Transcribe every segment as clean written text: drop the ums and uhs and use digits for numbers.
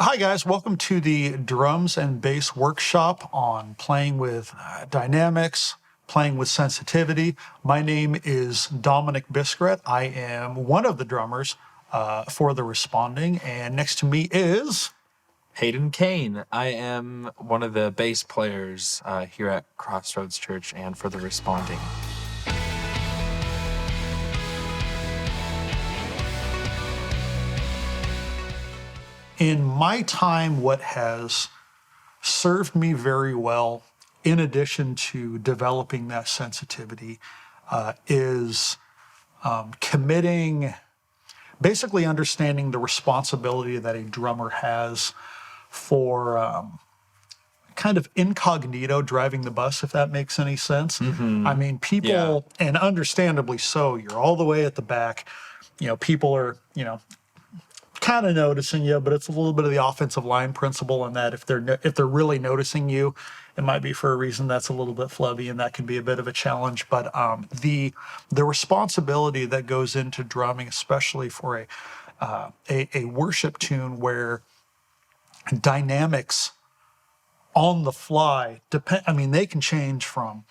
Hi guys, welcome to the drums and bass workshop on playing with dynamics, playing with sensitivity. My name is Dom Biscarret. I am one of the drummers for the Responding, and next to me is Hayden Kane. I am one of the bass players here at Crossroads Church and for the Responding. in my time, what has served me very well, in addition to developing that sensitivity, is committing, basically understanding the responsibility that a drummer has for kind of incognito driving the bus, if that makes any sense. I mean, people, and understandably so, you're all the way at the back. People are, kind of noticing you, but it's a little bit of the offensive line principle in that if they're really noticing you, it might be for a reason that's a little bit flubby, and that can be a bit of a challenge. But the responsibility that goes into drumming, especially for a worship tune where dynamics on the fly depend. I mean, they can change from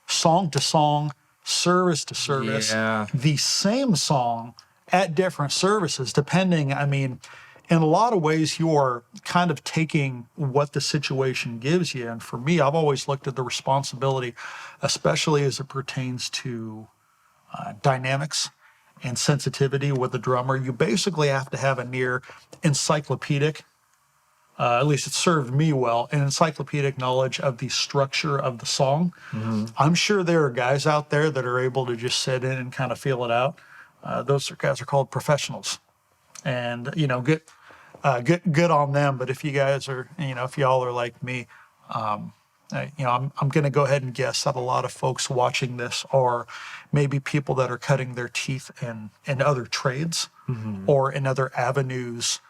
song to song, service to service. Yeah. The same song at different services, depending. I mean, in a lot of ways, you are kind of taking what the situation gives you. And for me, I've always looked at the responsibility, especially as it pertains to dynamics and sensitivity with the drummer. You basically have to have a near encyclopedic, at least it served me well, an encyclopedic knowledge of the structure of the song. I'm sure there are guys out there that are able to just sit in and kind of feel it out. Those guys are called professionals, and good on them. But if you guys are, if y'all are like me, I'm going to go ahead and guess that a lot of folks watching this are maybe people that are cutting their teeth in other trades or in other avenues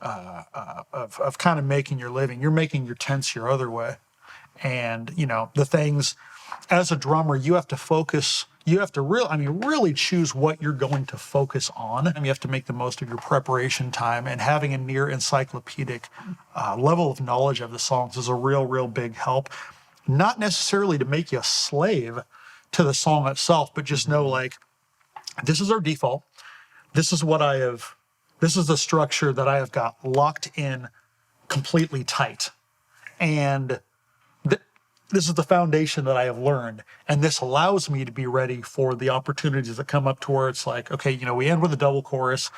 of kind of making your living. You're making your tents your other way, and the things as a drummer you have to focus. You have to really choose what you're going to focus on. And you have to make the most of your preparation time, and having a near encyclopedic level of knowledge of the songs is a real big help. Not necessarily to make you a slave to the song itself, but just know, like, this is our default. This is the structure that I have got locked in completely tight. And this is the foundation that I have learned, and this allows me to be ready for the opportunities that come up to where it's like, okay, we end with a double chorus,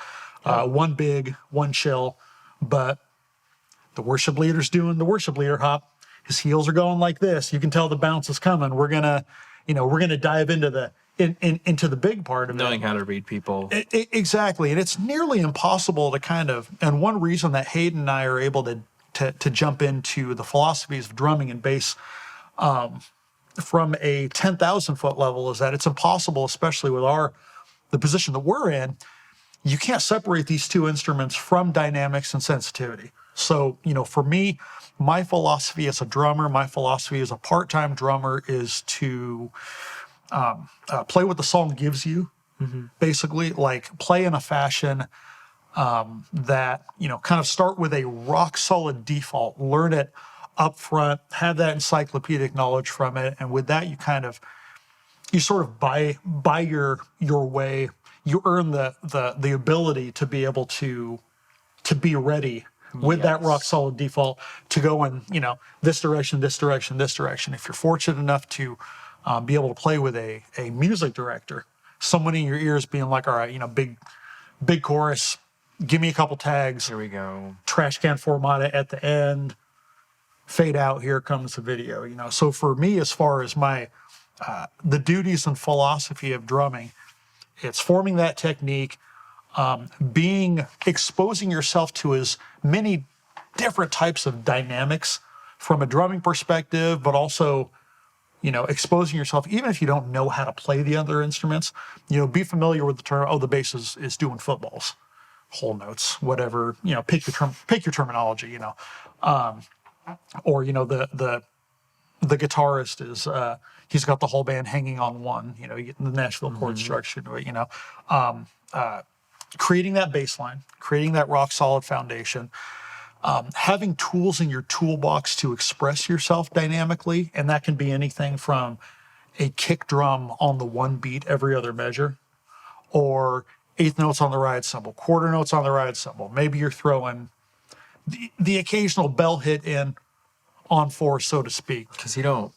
one big, one chill, but the worship leader's doing the worship leader hop. His heels are going like this. You can tell the bounce is coming. We're gonna dive into the big part of knowing how to read people. Exactly, and it's nearly impossible to kind of. And one reason that Hayden and I are able to jump into the philosophies of drumming and bass from a 10,000 foot level is that it's impossible, especially with the position that we're in. You can't separate these two instruments from dynamics and sensitivity. So, for me, my philosophy as a drummer, my philosophy as a part-time drummer is to play what the song gives you, basically, like play in a fashion that, kind of start with a rock solid default, learn it up front, have that encyclopedic knowledge from it, and with that you sort of buy your way. You earn the ability to be able to be ready with that rock solid default to go in this direction, this direction, this direction. If you're fortunate enough to be able to play with a music director, someone in your ears being like, all right, big chorus, give me a couple tags, Here we go, trash can formata at the end, fade out, here comes the video. So for me, as far as my the duties and philosophy of drumming, it's forming that technique, exposing yourself to as many different types of dynamics from a drumming perspective, but also exposing yourself, even if you don't know how to play the other instruments, be familiar with the term, the bass is doing footballs, whole notes, whatever, pick your terminology, or the guitarist is he's got the whole band hanging on one, you get in the Nashville chord structure, creating that bass line, creating that rock solid foundation, having tools in your toolbox to express yourself dynamically, and that can be anything from a kick drum on the one beat every other measure, or eighth notes on the ride cymbal, quarter notes on the ride cymbal. Maybe you're throwing the occasional bell hit in on four, so to speak. Because you don't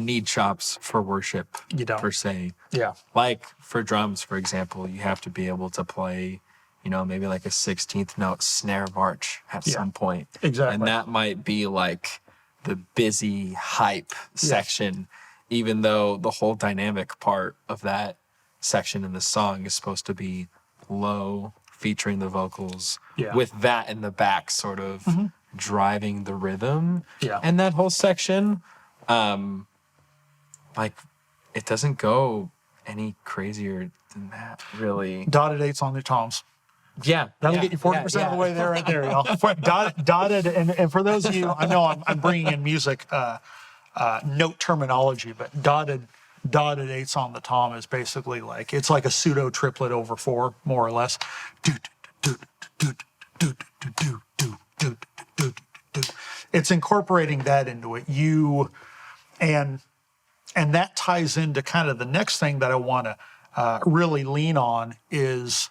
need chops for worship. You don't. Per se. Yeah. Like for drums, for example, you have to be able to play, maybe like a 16th note snare march at some point. Exactly. And that might be like the busy hype section, even though the whole dynamic part of that section in the song is supposed to be low, featuring the vocals with that in the back sort of driving the rhythm. Yeah. And that whole section, it doesn't go any crazier than that, really. Dotted eights on the toms. Yeah. That'll get you 40% of the way there, right there, y'all. Dotted, and for those of you, I know I'm bringing in music note terminology, but dotted eights on the tom is basically it's like a pseudo triplet over four, more or less. It's incorporating that into it. And that ties into kind of the next thing that I want to really lean on is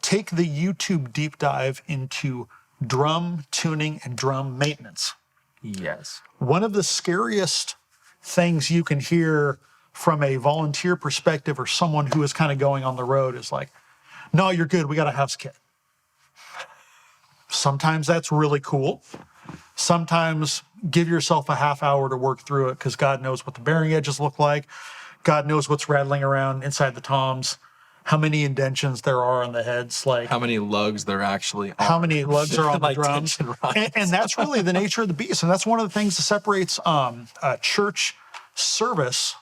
take the YouTube deep dive into drum tuning and drum maintenance. Yes. One of the scariest things you can hear from a volunteer perspective or someone who is kind of going on the road is like, no, you're good. We got a house kit. Sometimes that's really cool. Sometimes give yourself a half hour to work through it because God knows what the bearing edges look like. God knows what's rattling around inside the toms, how many indentions there are on the heads, how many lugs there actually are. How many lugs are on the Like drums. tension rods. And that's really the nature of the beast. And that's one of the things that separates church service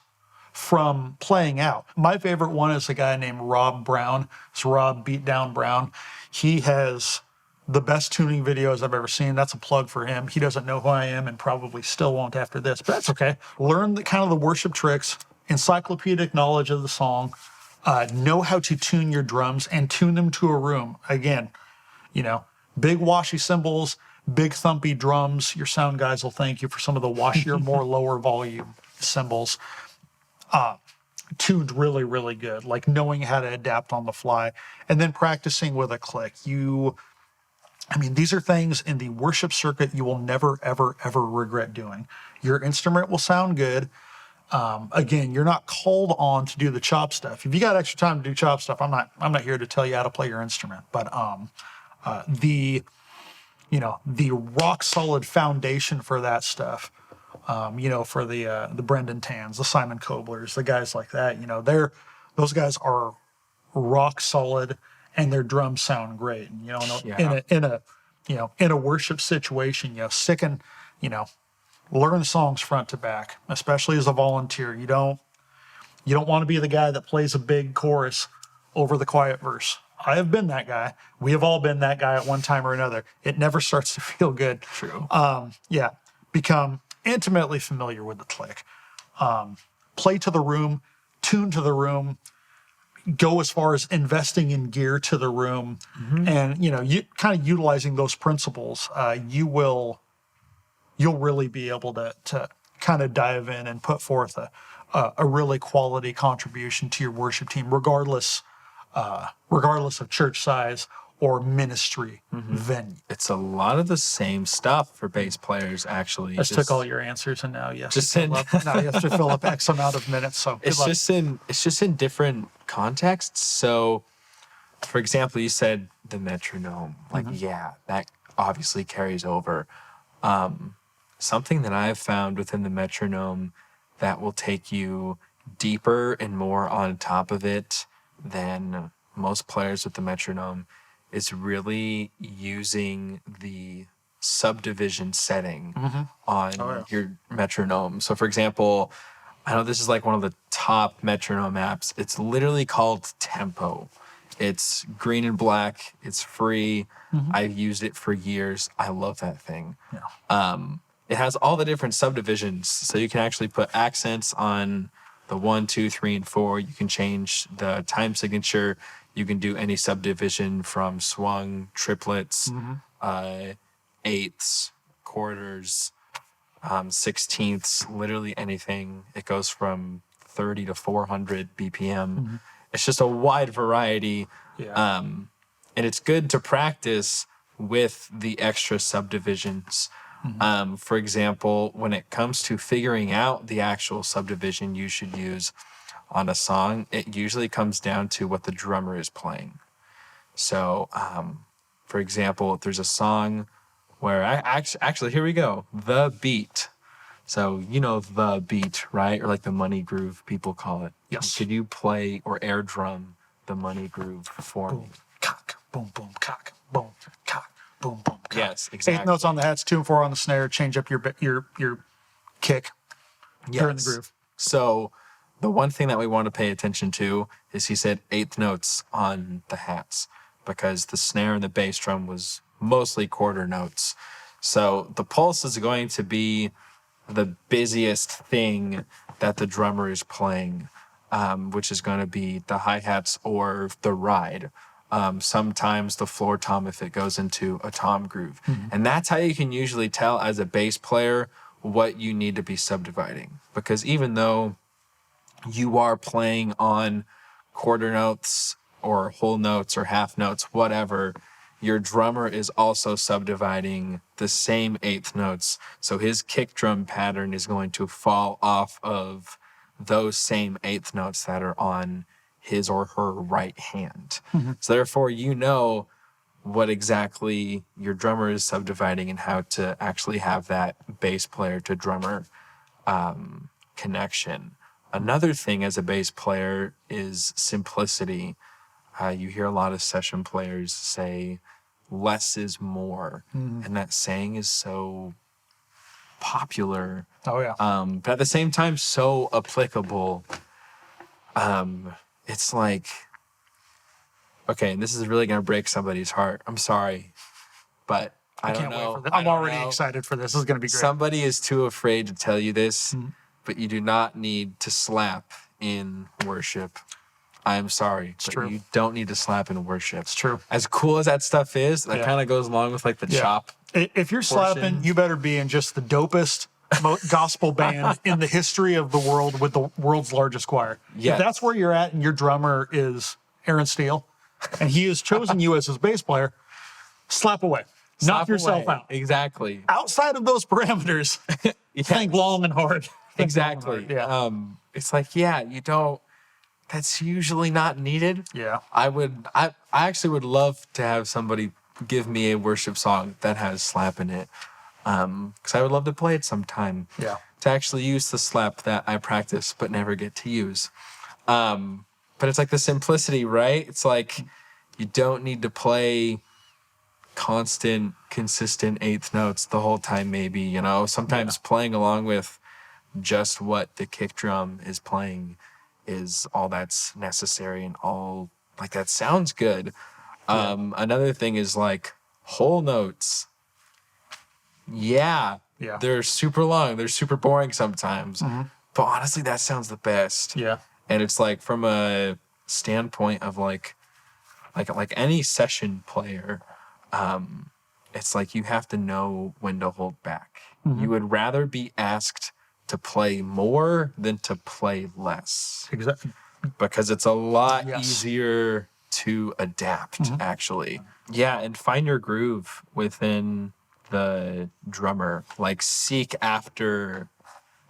from playing out. My favorite one is a guy named Rob Brown. It's Rob Beatdown Brown. He has the best tuning videos I've ever seen. That's a plug for him. He doesn't know who I am and probably still won't after this, but that's okay. Learn the kind of the worship tricks, encyclopedic knowledge of the song, know how to tune your drums and tune them to a room. Again, big washy cymbals, big thumpy drums. Your sound guys will thank you for some of the washier, more lower volume cymbals. Tuned really, really good, like knowing how to adapt on the fly and then practicing with a click. These are things in the worship circuit you will never, ever, ever regret doing. Your instrument will sound good. Again, you're not called on to do the chop stuff. If you got extra time to do chop stuff, I'm not here to tell you how to play your instrument. But the rock solid foundation for that stuff, for the Brendan Tans, the Simon Koblers, the guys like that, those guys are rock solid and their drums sound great. In a worship situation, stick and learn songs front to back, especially as a volunteer. You don't want to be the guy that plays a big chorus over the quiet verse. I have been that guy. We have all been that guy at one time or another. It never starts to feel good. True. Become intimately familiar with the click. Play to the room, tune to the room, go as far as investing in gear to the room, and you kind of utilizing those principles. You'll really be able to kind of dive in and put forth a really quality contribution to your worship team, regardless of church size or ministry venue. It's a lot of the same stuff for bass players, actually. I took all your answers, and now you have to fill up X amount of minutes. So it's just in different contexts. So, for example, you said the metronome. That obviously carries over. Something that I've found within the metronome that will take you deeper and more on top of it than most players with the metronome is really using the subdivision setting on your metronome. So for example, I know this is like one of the top metronome apps. It's literally called Tempo. It's green and black. It's free. I've used it for years. I love that thing. Yeah. It has all the different subdivisions. So you can actually put accents on the 1, 2, 3, and 4. You can change the time signature. You can do any subdivision from swung, triplets, eighths, quarters, sixteenths, literally anything. It goes from 30 to 400 BPM. It's just a wide variety. Yeah. And it's good to practice with the extra subdivisions. For example, when it comes to figuring out the actual subdivision you should use on a song, it usually comes down to what the drummer is playing. So, for example, if there's a song where actually, here we go, the beat. So, you know, the beat, right? Or like the money groove, people call it. Yes. Could you play or air drum the money groove for me? Boom, cock, boom, boom, cock, boom, cock, boom, boom, cock. Yes, exactly. 8 notes on the hats, 2 and 4 on the snare. Change up your kick during the groove. So the one thing that we want to pay attention to is he said 8th notes on the hats because the snare and the bass drum was mostly quarter notes. So the pulse is going to be the busiest thing that the drummer is playing, which is going to be the hi-hats or the ride. Sometimes the floor tom if it goes into a tom groove. And that's how you can usually tell as a bass player what you need to be subdividing. Because even though you are playing on quarter notes or whole notes or half notes, whatever, your drummer is also subdividing the same 8th notes. So his kick drum pattern is going to fall off of those same 8th notes that are on his or her right hand. So therefore, you know what exactly your drummer is subdividing and how to actually have that bass player to drummer connection. Another thing as a bass player is simplicity. You hear a lot of session players say, less is more. And that saying is so popular. Oh, yeah. But at the same time, so applicable. It's like, okay, and this is really going to break somebody's heart. I'm sorry, but I don't can't know. wait for that. I I'm don't already know. excited for this. This is going to be great. Somebody is too afraid to tell you this, but you do not need to slap in worship. I'm sorry, but true. you don't need to slap in worship. It's true. As cool as that stuff is, that kind of goes along with like the chop. If you're slapping, you better be in just the dopest gospel band in the history of the world with the world's largest choir. Yes. If that's where you're at and your drummer is Aaron Steele and he has chosen you as his bass player, slap away. Knock yourself out. Exactly. Outside of those parameters, think long and hard. Exactly. Yeah. It's like, you don't, that's usually not needed. Yeah. I actually would love to have somebody give me a worship song that has slap in it. Because I would love to play it sometime. Yeah. To actually use the slap that I practice but never get to use. But it's like the simplicity, right? It's like you don't need to play constant, consistent 8th notes the whole time, maybe, you know. Sometimes playing along with just what the kick drum is playing is all that's necessary and all like that sounds good. Another thing is like whole notes. Yeah. They're super long. They're super boring sometimes. But honestly, that sounds the best. Yeah. And it's like from a standpoint of like any session player, it's like you have to know when to hold back. You would rather be asked to play more than to play less. Exactly. Because it's a lot easier to adapt, actually. Yeah, and find your groove within the drummer. Like, seek after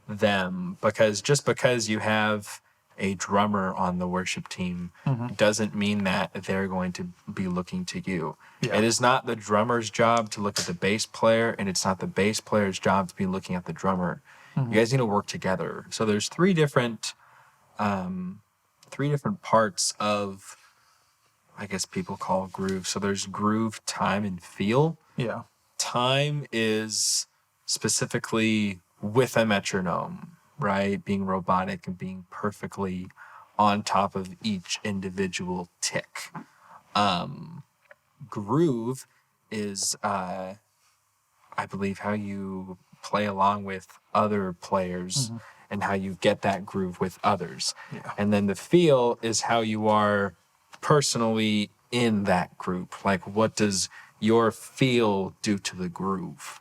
them. Because just because you have a drummer on the worship team doesn't mean that they're going to be looking to you. Yeah. It is not the drummer's job to look at the bass player, and it's not the bass player's job to be looking at the drummer. You guys need to work together. So there's three different parts of, I guess people call groove. So there's groove, time, and feel. Yeah. Time is specifically with a metronome, right? Being robotic and being perfectly on top of each individual tick. Groove is, I believe, how you play along with other players and how you get that groove with others. Yeah. And then the feel is how you are personally in that group. Like, what does your feel due to the groove.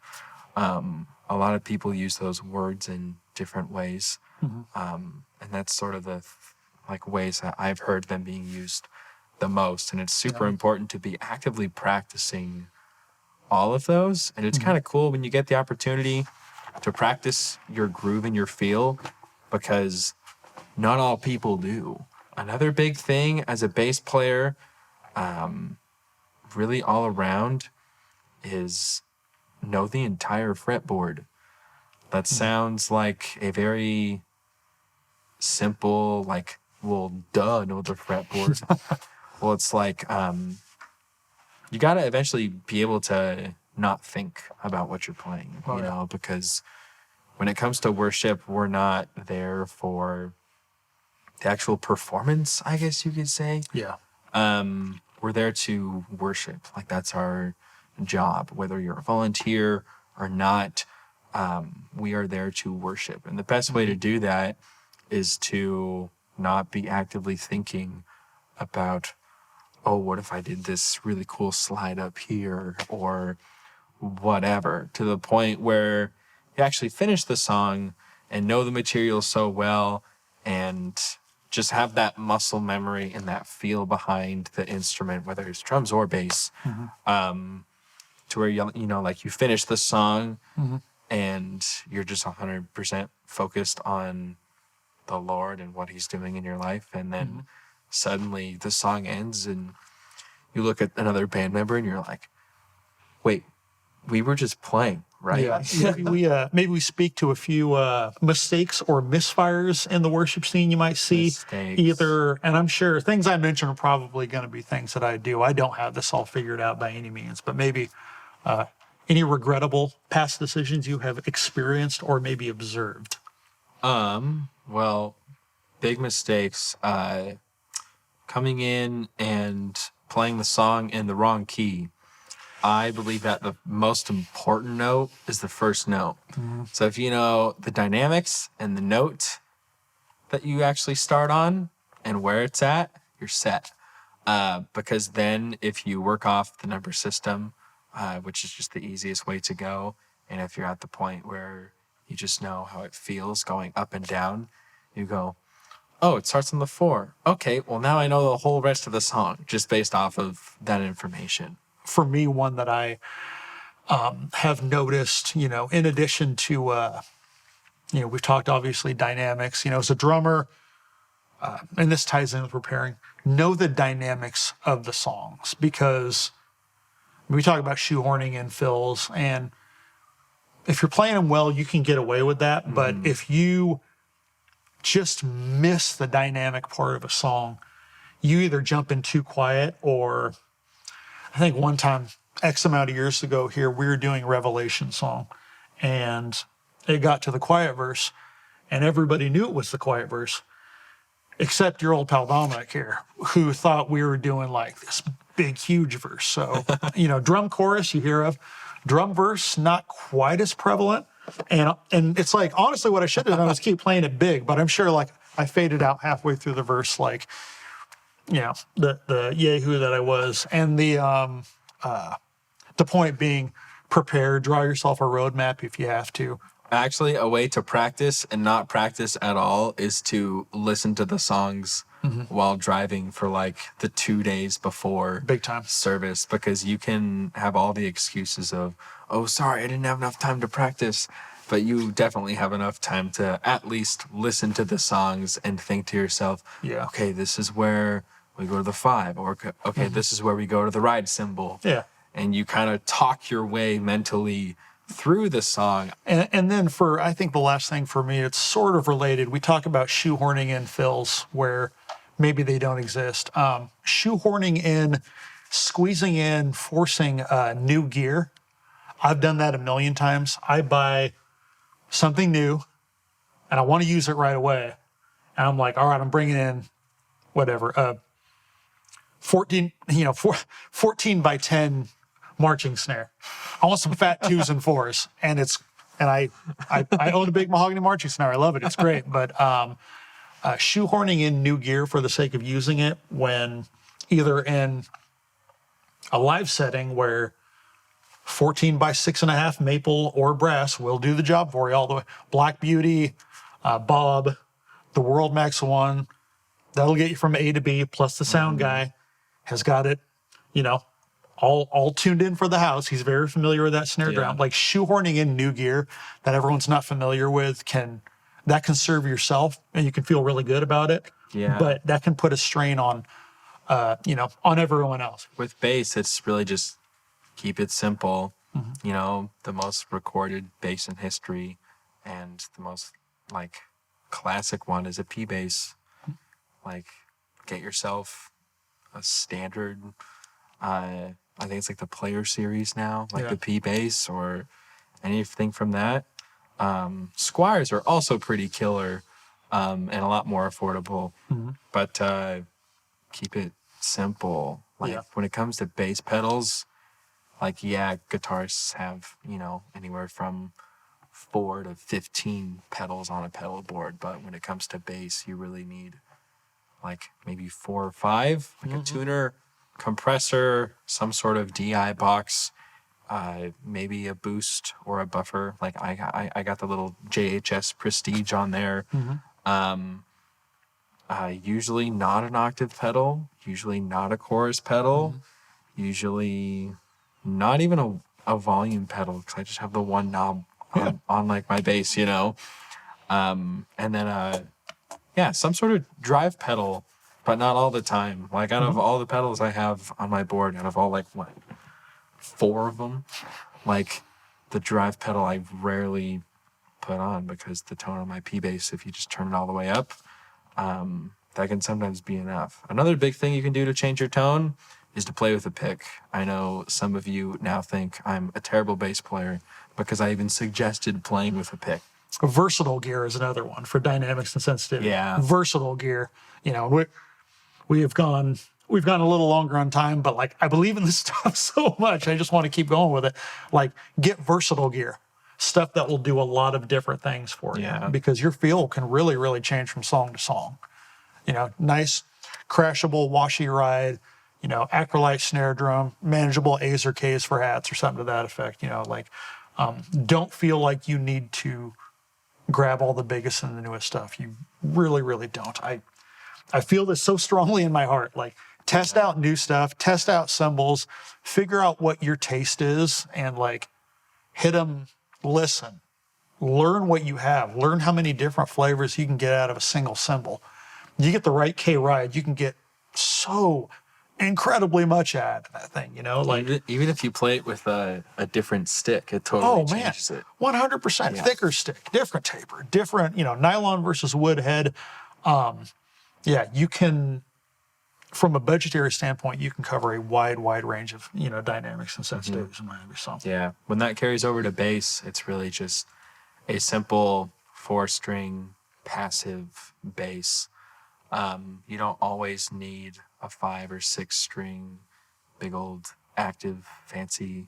A lot of people use those words in different ways. And that's sort of the like ways that I've heard them being used the most. And it's super important to be actively practicing all of those. And it's kind of cool when you get the opportunity to practice your groove and your feel, because not all people do. Another big thing as a bass player, really all around, is know the entire fretboard. That sounds like a very simple, like, well, duh, know the fretboard. Well, it's like, you got to eventually be able to not think about what you're playing, you know, because when it comes to worship, we're not there for the actual performance, I guess you could say. Yeah. We're there to worship. Like, that's our job, whether you're a volunteer or not. We are there to worship. And the best way to do that is to not be actively thinking about, oh, what if I did this really cool slide up here or whatever, to the point where you actually finish the song and know the material so well and just have that muscle memory and that feel behind the instrument, whether it's drums or bass, to where you know, like, you finish the song and you're just 100% focused on the Lord and what he's doing in your life. And then suddenly the song ends and you look at another band member and you're like, wait, we were just playing, right? Yeah. Maybe we speak to a few mistakes or misfires in the worship scene you might see. Mistakes. Either, and I'm sure things I mentioned are probably going to be things that I do. I don't have this all figured out by any means, but maybe any regrettable past decisions you have experienced or maybe observed. Well, big mistakes, coming in and playing the song in the wrong key. I believe that the most important note is the first note. So if you know the dynamics and the note that you actually start on and where it's at, you're set. Because then if you work off the number system, which is just the easiest way to go, and if you're at the point where you just know how it feels going up and down, you go, oh, it starts on the 4. Okay, well, now I know the whole rest of the song just based off of that information. For me, one that I have noticed, you know, in addition to, you know, we've talked obviously dynamics, you know, as a drummer, and this ties in with preparing, know the dynamics of the songs, because we talk about shoehorning in fills, and if you're playing them well, you can get away with that. But if you just miss the dynamic part of a song, you either jump in too quiet, or I think one time, X amount of years ago here, we were doing Revelation song, and it got to the quiet verse, and everybody knew it was the quiet verse, except your old pal Dominic here, who thought we were doing like this big, huge verse. So, you know, drum chorus you hear of, drum verse, not quite as prevalent. And it's like, honestly, what I should have done was keep playing it big, but I'm sure like I faded out halfway through the verse, like, you know, the yahoo that I was. And the point being, prepare, draw yourself a roadmap if you have to. Actually, a way to practice and not practice at all is to listen to the songs while driving for like the 2 days before Big time. service, because you can have all the excuses of, oh, sorry, I didn't have enough time to practice. But you definitely have enough time to at least listen to the songs and think to yourself, Yeah. okay, this is where we go to the 5, or okay, this is where we go to the ride cymbal. Yeah. And you kind of talk your way mentally through the song. And then for, I think the last thing for me, it's sort of related. We talk about shoehorning in fills where maybe they don't exist. Shoehorning in, squeezing in, forcing new gear. I've done that a million times. I buy something new and I want to use it right away. And I'm like, all right, I'm bringing in whatever, 14 by 10 marching snare. I want some fat 2s and 4s, and I own a big mahogany marching snare. I love it. It's great. But shoehorning in new gear for the sake of using it when either in a live setting where 14 by 6.5 maple or brass will do the job for you all the way. Black Beauty, Bob, the World Max one, that'll get you from A to B. Plus the sound guy has got it, you know, all tuned in for the house. He's very familiar with that snare drum. Like shoehorning in new gear that everyone's not familiar with can serve yourself and you can feel really good about it. Yeah. But that can put a strain on, on everyone else. With bass, it's really just keep it simple. You know, the most recorded bass in history and the most like classic one is a P bass. Like get yourself a standard, I think it's like the Player Series now, like the P bass or anything from that. Squires are also pretty killer and a lot more affordable, but keep it simple. Like when it comes to bass pedals, like guitarists have, you know, anywhere from 4 to 15 pedals on a pedal board, but when it comes to bass, you really need like maybe 4 or 5, like a tuner, compressor, some sort of DI box, maybe a boost or a buffer. Like I got the little JHS Prestige on there. Usually not an octave pedal, usually not a chorus pedal, usually not even a volume pedal because I just have the one knob on like my bass, you know. And then some sort of drive pedal, but not all the time. Like out of all the pedals I have on my board, out of all like 4 of them, like the drive pedal I rarely put on because the tone on my P bass, if you just turn it all the way up, that can sometimes be enough. Another big thing you can do to change your tone is to play with a pick. I know some of you now think I'm a terrible bass player because I even suggested playing with a pick. Versatile gear is another one for dynamics and sensitivity. Yeah. Versatile gear. You know, we've gone a little longer on time, but like I believe in this stuff so much. I just want to keep going with it. Like get versatile gear. Stuff that will do a lot of different things for you. Because your feel can really, really change from song to song. You know, nice, crashable, washy ride, you know, acrylite snare drum, manageable A's or K's for hats or something to that effect. You know, like don't feel like you need to grab all the biggest and the newest stuff. You really, really don't. I feel this so strongly in my heart. Like test out new stuff, test out cymbals, figure out what your taste is and like hit them, listen, learn what you have, learn how many different flavors you can get out of a single cymbal. You get the right K ride, you can get so incredibly much out of that thing, you know, like even if you play it with a different stick, it totally changes it. 100% thicker stick, different taper, different, you know, nylon versus wood head. You can, from a budgetary standpoint, you can cover a wide range of, you know, dynamics and sensitivities in my song. Yeah, when that carries over to bass, it's really just a simple 4-string passive bass. You don't always need a 5 or 6 string, big old active, fancy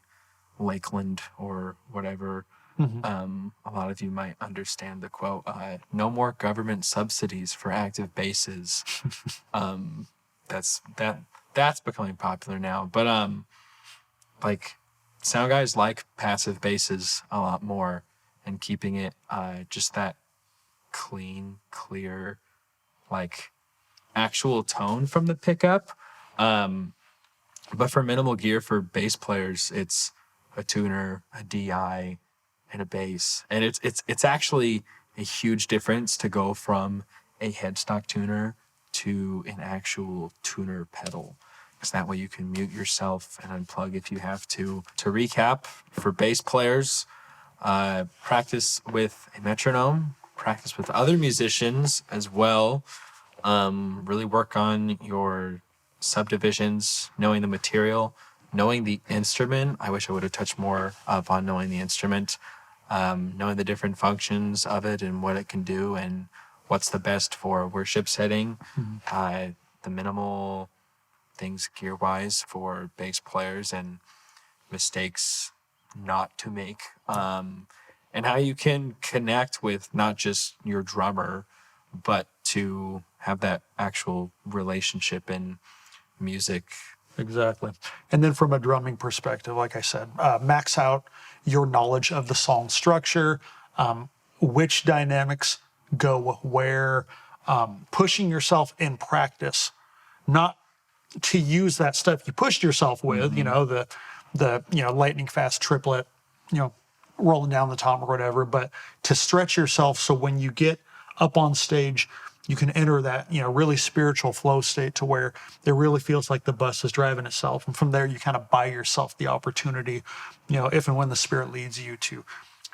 Lakeland or whatever. A lot of you might understand the quote, no more government subsidies for active basses. That's becoming popular now. But like sound guys like passive basses a lot more and keeping it just that clean, clear, like actual tone from the pickup. But for minimal gear for bass players, it's a tuner, a DI, and a bass. And it's actually a huge difference to go from a headstock tuner to an actual tuner pedal. Because that way you can mute yourself and unplug if you have to. To recap, for bass players, practice with a metronome, practice with other musicians as well. Really work on your subdivisions, knowing the material, knowing the instrument. I wish I would have touched more on knowing the instrument, knowing the different functions of it and what it can do and what's the best for worship setting, the minimal things gear-wise for bass players and mistakes not to make, and how you can connect with not just your drummer, but to have that actual relationship in music Exactly. And then from a drumming perspective, like I said, max out your knowledge of the song structure, which dynamics go where, pushing yourself in practice, not to use that stuff you pushed yourself with, the lightning fast triplet, rolling down the tom or whatever, but to stretch yourself so when you get up on stage, you can enter that, really spiritual flow state to where it really feels like the bus is driving itself. And from there, you kind of buy yourself the opportunity, if and when the Spirit leads you to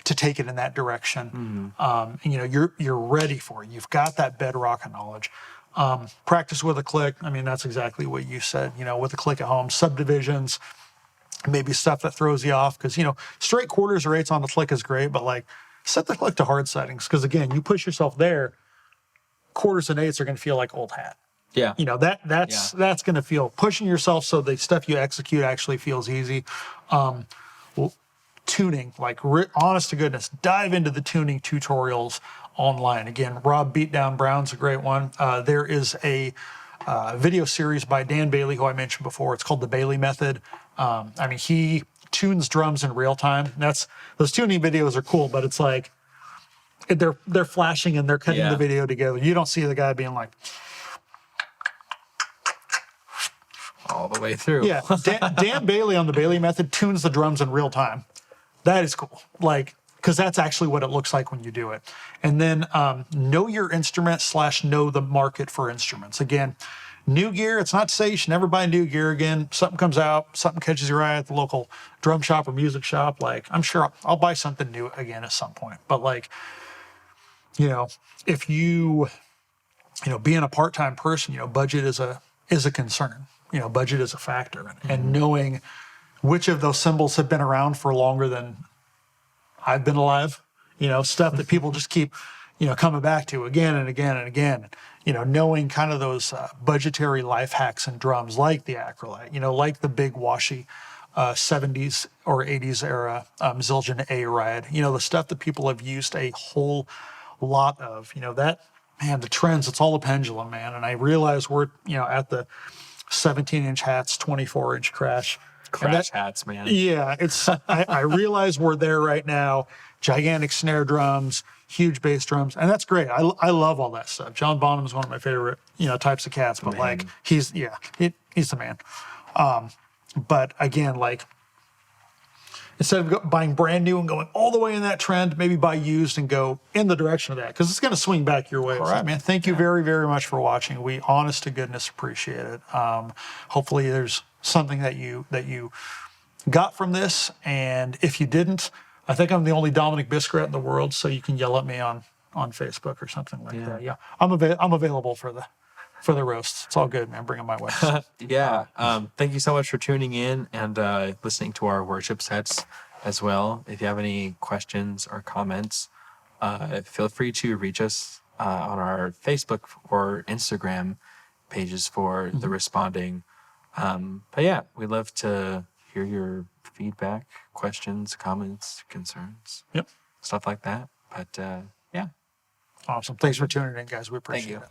take it in that direction. And, you're ready for it. You've got that bedrock of knowledge. Practice with a click. I mean, that's exactly what you said, with a click at home, subdivisions, maybe stuff that throws you off. Because, straight quarters or eights on the click is great, but like set the click to hard settings. Because again, you push yourself there, quarters and eights are going to feel like old hat. Yeah. That's going to feel pushing yourself so the stuff you execute actually feels easy. Tuning, like honest to goodness, dive into the tuning tutorials online. Again, Rob Beatdown Brown's a great one. There is a video series by Dan Bailey, who I mentioned before. It's called The Bailey Method. He tunes drums in real time. Those tuning videos are cool, but it's like they're flashing and they're cutting the video together. You don't see the guy being like all the way through. Yeah, Dan Bailey on The Bailey Method tunes the drums in real time. That is cool. Because that's actually what it looks like when you do it. And then know your instrument / know the market for instruments. Again, new gear, it's not to say you should never buy new gear again. Something comes out, something catches your eye at the local drum shop or music shop. I'm sure I'll buy something new again at some point. But if you, being a part-time person, budget is a concern. Budget is a factor. And knowing which of those cymbals have been around for longer than I've been alive, stuff that people just keep, coming back to again and again and again, knowing kind of those budgetary life hacks and drums like the Acrolite, like the big washy 70s or 80s era Zildjian A-Ride, the stuff that people have used a whole lot of, the trends, it's all a pendulum, man. And I realize we're, at the 17-inch hats, 24-inch crash hats, man. Yeah, I realize we're there right now. Gigantic snare drums, huge bass drums, and that's great. I love all that stuff. John Bonham is one of my favorite, types of cats, but he's the man. But again, instead of buying brand new and going all the way in that trend, maybe buy used and go in the direction of that, because it's going to swing back your way. All right, man. Thank you very, very much for watching. We, honest to goodness, appreciate it. Hopefully there's something that you got from this, and if you didn't, I think I'm the only Dominic Biscarret in the world, so you can yell at me on Facebook or something like that. Yeah, I'm available for the roasts. It's all good, man. Bring them my way. Thank you so much for tuning in and listening to our worship sets as well. If you have any questions or comments, feel free to reach us on our Facebook or Instagram pages for the Responding. But yeah, we'd love to hear your feedback, questions, comments, concerns. Yep. Stuff like that. But yeah. Awesome. Thanks for tuning in, guys. We appreciate it.